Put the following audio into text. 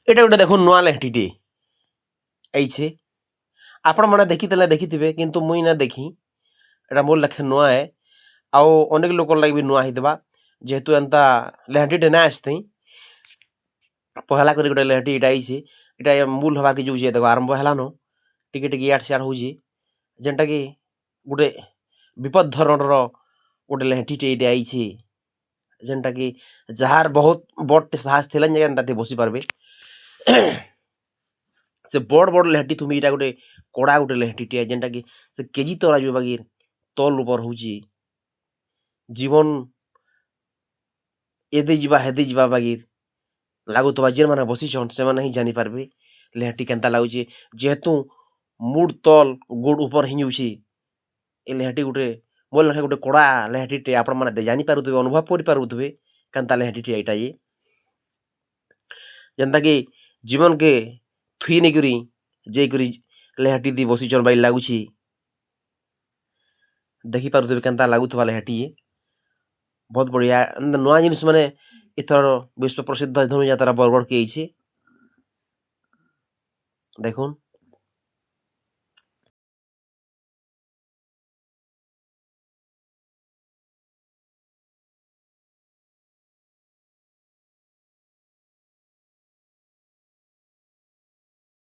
एटा गोटे देखो नुआ लेहटीटे आइछे आपण मैंने देखिथे किंतु मुई ना देखी एटा मोर लखे नुआ है आउ अनेक लोक लगे भी नुआ हितबा जेहेतु एंता लेहटीटे ना आसते पहला कर गोटे लेहटी इटा आइछे इटा मूल हवा के जो देखो आरंभ हेलानो टिके टिके याड सियाड होउछे जेनटा कि गोटे विपद धरणर गोटे लेहटीटे इटा आइछे जेनटा कि जार बहुत बड़ साहस थिलन जे एंता बसी पारबे से बड़ बड़ लेहटी तुम इटा गोटे कड़ा गोटे लेहटीटे जेनटा कि से केजी तोरा जो बागी तल ऊपर होउछी जीवन एदे जीवा हेदे जीवा बागी लागुतबा जेन माने बसीछन से माने ही जानी पारबे लेहटी केनता लाଗୁଛି जेहेतु मुड तल गोड़ ऊपर ही जाउछी ए लेहटी गोटे मोर लखे गोटे कड़ा लेहटीटे आपण माने जानी पारुथबे अनुभव करि पारुथबे केनता लेहटीटे एटा ये जेनता कि जीवन के थुई नहीं करी जे करी लेहटी दी बसीछन बाई लागुछि देखि पारुथबे केनता लागुथबा लेहटी ये बहुत बढ़िया नुआ जिनिस माने इथर विश्व प्रसिद्ध धनुयात्रा बरगढ़ के आइछे देखुन।